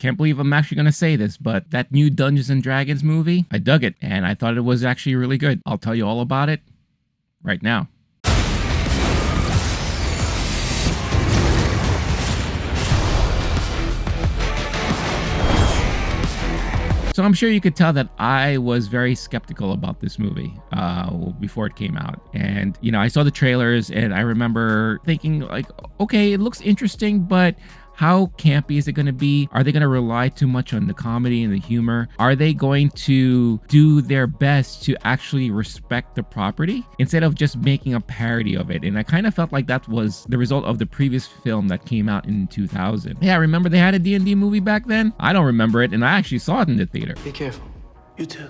can't believe I'm actually going to say this, but that new Dungeons and Dragons movie, I dug it, and I thought it was actually really good. I'll tell you all about it right now. So I'm sure you could tell that I was very skeptical about this movie before it came out. And, you know, I saw the trailers and I remember thinking like, okay, it looks interesting, but how campy is it going to be? Are they going to rely too much on the comedy and the humor? Are they going to do their best to actually respect the property instead of just making a parody of it? And I kind of felt like that was the result of the previous film that came out in 2000. Yeah, remember they had a D&D movie back then? I don't remember it, and I actually saw it in the theater. Be careful. You too.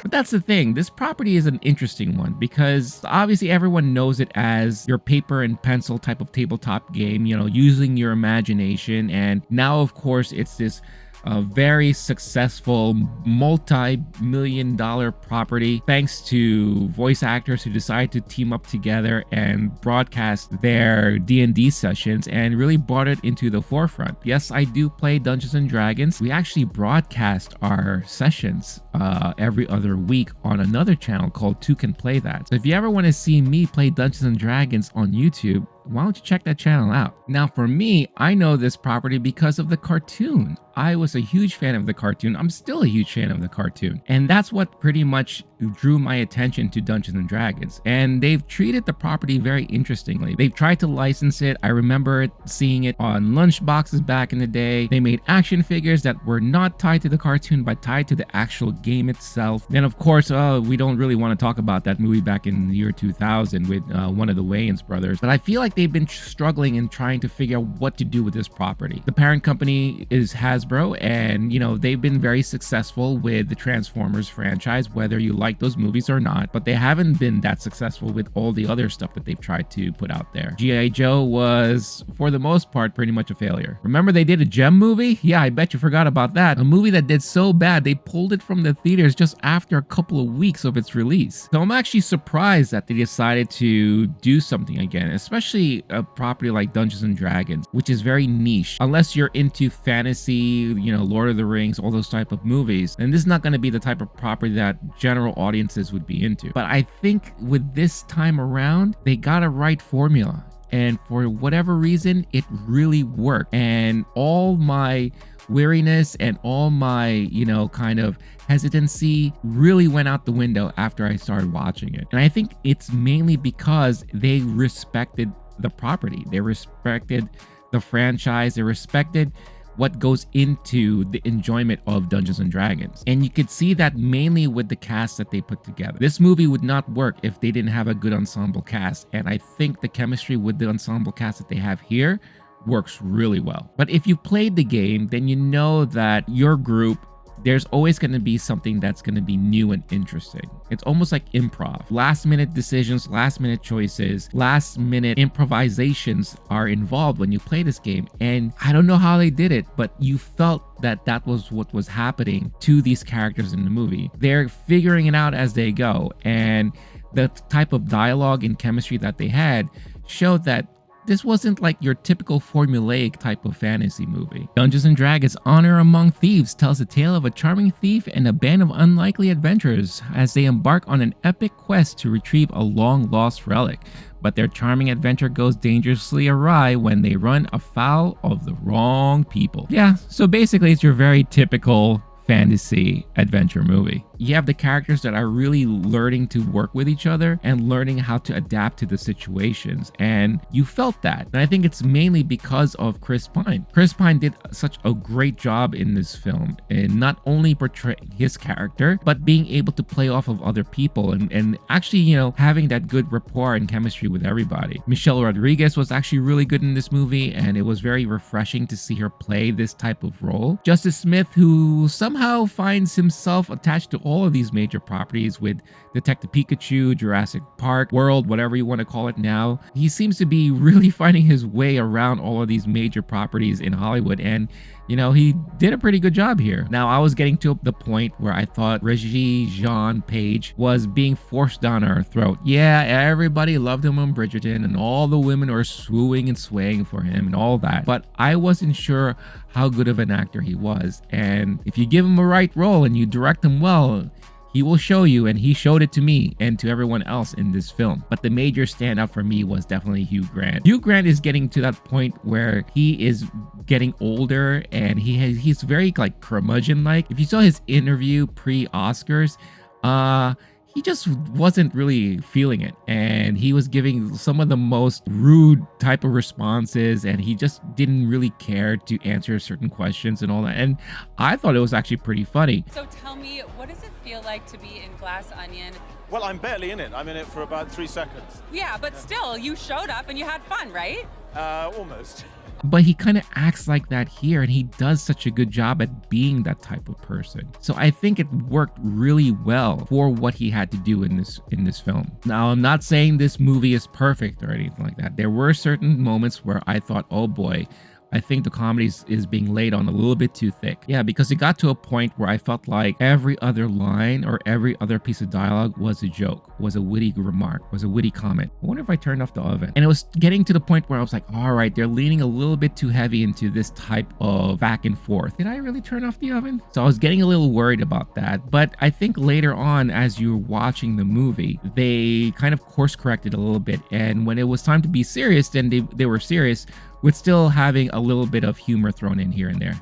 But that's the thing, this property is an interesting one because obviously everyone knows it as your paper and pencil type of tabletop game, you know, using your imagination. And now, of course, it's this very successful multi-million-dollar property thanks to voice actors who decided to team up together and broadcast their D&D sessions and really brought it into the forefront. Yes, I do play Dungeons and Dragons. We actually broadcast our sessions every other week on another channel called Two Can Play That. So if you ever want to see me play Dungeons and Dragons on YouTube, why don't you check that channel out? Now for me, I know this property because of the cartoon. I was a huge fan of the cartoon. I'm still a huge fan of the cartoon. And that's what pretty much drew my attention to Dungeons and Dragons. And they've treated the property very interestingly. They've tried to license it. I remember seeing it on lunch boxes back in the day. They made action figures that were not tied to the cartoon, but tied to the actual game itself. Then of course, we don't really want to talk about that movie back in the year 2000 with one of the Wayans brothers. But I feel like they've been struggling and trying to figure out what to do with this property. The parent company is Hasbro, and you know, they've been very successful with the Transformers franchise, whether you like those movies or not, but they haven't been that successful with all the other stuff that they've tried to put out there. G.I. Joe was, for the most part, pretty much a failure. Remember they did a Gem movie? Yeah, I bet you forgot about that. A movie that did so bad, they pulled it from the theaters just after a couple of weeks of its release. So I'm actually surprised that they decided to do something again, especially a property like Dungeons and Dragons, which is very niche. Unless you're into fantasy, you know, Lord of the Rings, all those type of movies, and this is not going to be the type of property that general audiences would be into. But I think with this time around, they got a right formula, and for whatever reason, it really worked. And all my weariness and all my, you know, kind of hesitancy really went out the window after I started watching it. And I think it's mainly because they respected the property. They respected the franchise. They respected what goes into the enjoyment of Dungeons and Dragons. And you could see that mainly with the cast that they put together. This movie would not work if they didn't have a good ensemble cast. And I think the chemistry with the ensemble cast that they have here works really well. But if you've played the game, then you know that your group, there's always going to be something that's going to be new and interesting. It's almost like improv. Last minute decisions, last minute choices, last minute improvisations are involved when you play this game. And I don't know how they did it, but you felt that that was what was happening to these characters in the movie. They're figuring it out as they go. And the type of dialogue and chemistry that they had showed that this wasn't like your typical formulaic type of fantasy movie. Dungeons & Dragons Honor Among Thieves tells the tale of a charming thief and a band of unlikely adventurers as they embark on an epic quest to retrieve a long-lost relic. But their charming adventure goes dangerously awry when they run afoul of the wrong people. Yeah, so basically it's your very typical fantasy adventure movie. You have the characters that are really learning to work with each other and learning how to adapt to the situations, and you felt that. And I think it's mainly because of Chris Pine. Chris Pine did such a great job in this film in not only portraying his character, but being able to play off of other people and actually, you know, having that good rapport and chemistry with everybody. Michelle Rodriguez was actually really good in this movie, and it was very refreshing to see her play this type of role. Justice Smith, who somehow finds himself attached to all of these major properties with Detective Pikachu, Jurassic Park, World, whatever you want to call it now. He seems to be really finding his way around all of these major properties in Hollywood, and he did a pretty good job here. Now, I was getting to the point where I thought Regé-Jean Page was being forced down our throat. Yeah, everybody loved him on Bridgerton, and all the women were swooning and swaying for him and all that. But I wasn't sure how good of an actor he was. And if you give him a right role and you direct him well, he will show you, and he showed it to me and to everyone else in this film. But the major standout for me was definitely Hugh Grant. Hugh Grant is getting to that point where he is getting older, and he's very like curmudgeon-like. If you saw his interview pre-Oscars, he just wasn't really feeling it, and he was giving some of the most rude type of responses, and he just didn't really care to answer certain questions and all that, and I thought it was actually pretty funny. So tell me, what does it feel like to be in Glass Onion? Well, I'm barely in it. I'm in it for about 3 seconds. Yeah, but still, you showed up and you had fun, right? Almost. But he kind of acts like that here, and he does such a good job at being that type of person. So I think it worked really well for what he had to do in this film. Now, I'm not saying this movie is perfect or anything like that. There were certain moments where I thought, oh boy, I think the comedy is being laid on a little bit too thick. Yeah, because it got to a point where I felt like every other line or every other piece of dialogue was a joke, was a witty remark, was a witty comment. I wonder if I turned off the oven. And it was getting to the point where I was like, all right, they're leaning a little bit too heavy into this type of back and forth. Did I really turn off the oven? So I was getting a little worried about that. But I think later on, as you're watching the movie, they kind of course corrected a little bit. And when it was time to be serious, then they were serious, with still having a little bit of humor thrown in here and there.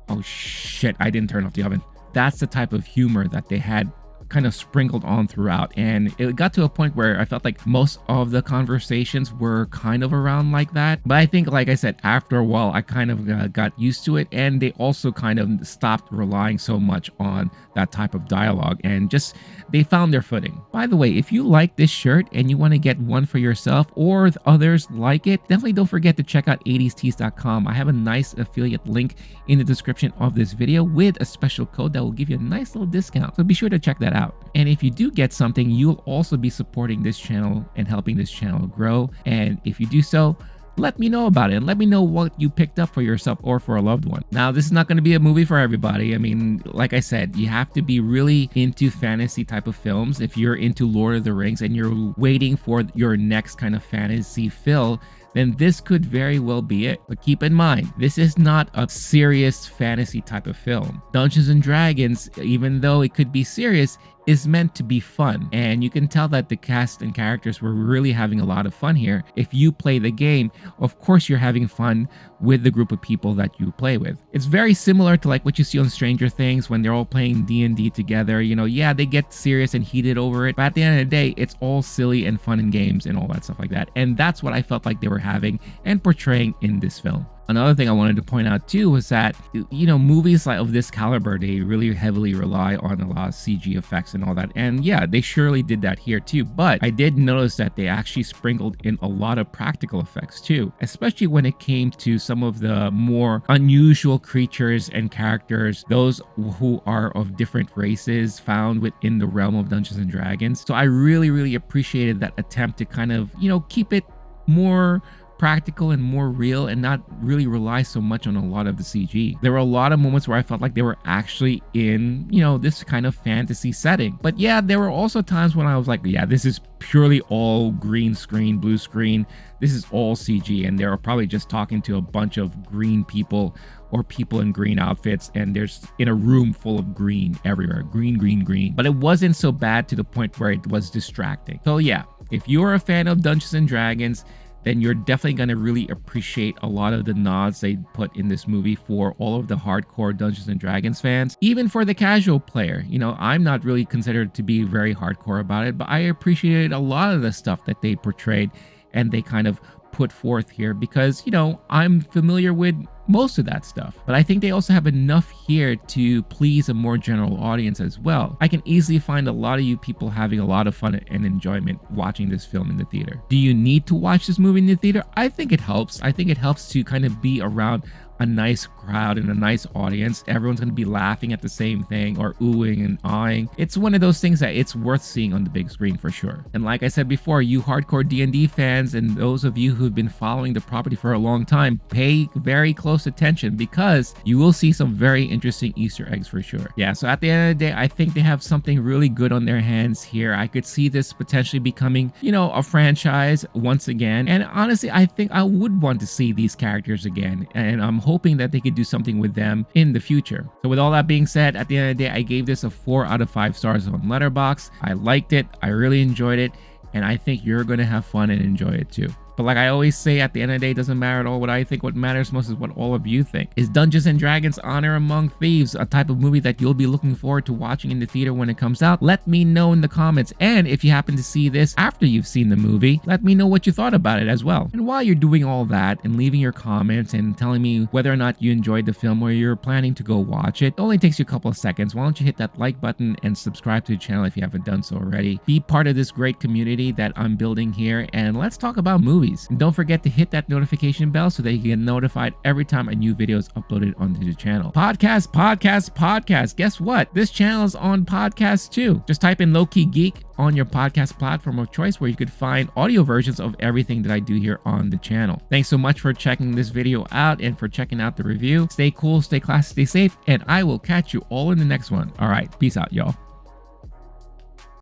Oh shit, I didn't turn off the oven. That's the type of humor that they had kind of sprinkled on throughout, and it got to a point where I felt like most of the conversations were kind of around like that. But I think, like I said, after a while I kind of got used to it, and they also kind of stopped relying so much on that type of dialogue, and just they found their footing. By the way, if you like this shirt and you want to get one for yourself or others like it, definitely don't forget to check out 80stees.com. I have a nice affiliate link in the description of this video with a special code that will give you a nice little discount, so be sure to check that out. And if you do get something, you'll also be supporting this channel and helping this channel grow. And if you do so, let me know about it, and let me know what you picked up for yourself or for a loved one. Now, this is not going to be a movie for everybody. I mean, like I said, you have to be really into fantasy type of films. If you're into Lord of the Rings and you're waiting for your next kind of fantasy fill, then this could very well be it. But keep in mind, this is not a serious fantasy type of film. Dungeons and Dragons, even though it could be serious, is meant to be fun, and you can tell that the cast and characters were really having a lot of fun here. If you play the game, of course you're having fun with the group of people that you play with. It's very similar to like what you see on Stranger Things when they're all playing D&D together. Yeah, they get serious and heated over it, but at the end of the day, it's all silly and fun and games and all that stuff like that. And that's what I felt like they were having and portraying in this film. Another thing I wanted to point out too was that, movies like of this caliber, they really heavily rely on a lot of CG effects and all that. And yeah, they surely did that here too. But I did notice that they actually sprinkled in a lot of practical effects too, especially when it came to some of the more unusual creatures and characters, those who are of different races found within the realm of Dungeons and Dragons. So I really, really appreciated that attempt to kind of, keep it more practical and more real and not really rely so much on a lot of the CG. There were a lot of moments where I felt like they were actually in, this kind of fantasy setting. But yeah, there were also times when I was like, yeah, this is purely all green screen, blue screen. This is all CG, and they're probably just talking to a bunch of green people or people in green outfits, and there's in a room full of green everywhere. Green, green, green. But it wasn't so bad to the point where it was distracting. So yeah, if you're a fan of Dungeons and Dragons, then you're definitely going to really appreciate a lot of the nods they put in this movie for all of the hardcore Dungeons and Dragons fans. Even for the casual player, I'm not really considered to be very hardcore about it, but I appreciated a lot of the stuff that they portrayed and they kind of put forth here because, I'm familiar with most of that stuff, but I think they also have enough here to please a more general audience as well. I can easily find a lot of you people having a lot of fun and enjoyment watching this film in the theater. Do you need to watch this movie in the theater? I think it helps. I think it helps to kind of be around a nice crowd and a nice audience. Everyone's going to be laughing at the same thing or oohing and awing. It's one of those things that it's worth seeing on the big screen for sure. And like I said before, you hardcore D&D fans and those of you who've been following the property for a long time, pay very close attention because you will see some very interesting Easter eggs for sure. Yeah, so at the end of the day, I think they have something really good on their hands here. I could see this potentially becoming, you know, a franchise once again. And honestly, I think I would want to see these characters again. And I'm hoping that they could do something with them in the future. So with all that being said, at the end of the day, I gave this a 4 out of 5 stars on Letterboxd. I liked it. I really enjoyed it. And I think you're going to have fun and enjoy it too. But like I always say, at the end of the day, it doesn't matter at all what I think. What matters most is what all of you think. Is Dungeons & Dragons Honor Among Thieves a type of movie that you'll be looking forward to watching in the theater when it comes out? Let me know in the comments. And if you happen to see this after you've seen the movie, let me know what you thought about it as well. And while you're doing all that and leaving your comments and telling me whether or not you enjoyed the film or you're planning to go watch it, it only takes you a couple of seconds. Why don't you hit that like button and subscribe to the channel if you haven't done so already. Be part of this great community that I'm building here, and let's talk about movies. And don't forget to hit that notification bell so that you get notified every time a new video is uploaded onto the channel. Podcast. Guess what? This channel is on podcast too. Just type in LOWKEY GEEK on your podcast platform of choice where you could find audio versions of everything that I do here on the channel. Thanks so much for checking this video out and for checking out the review. Stay cool, stay classy, stay safe, and I will catch you all in the next one. All right, peace out, y'all.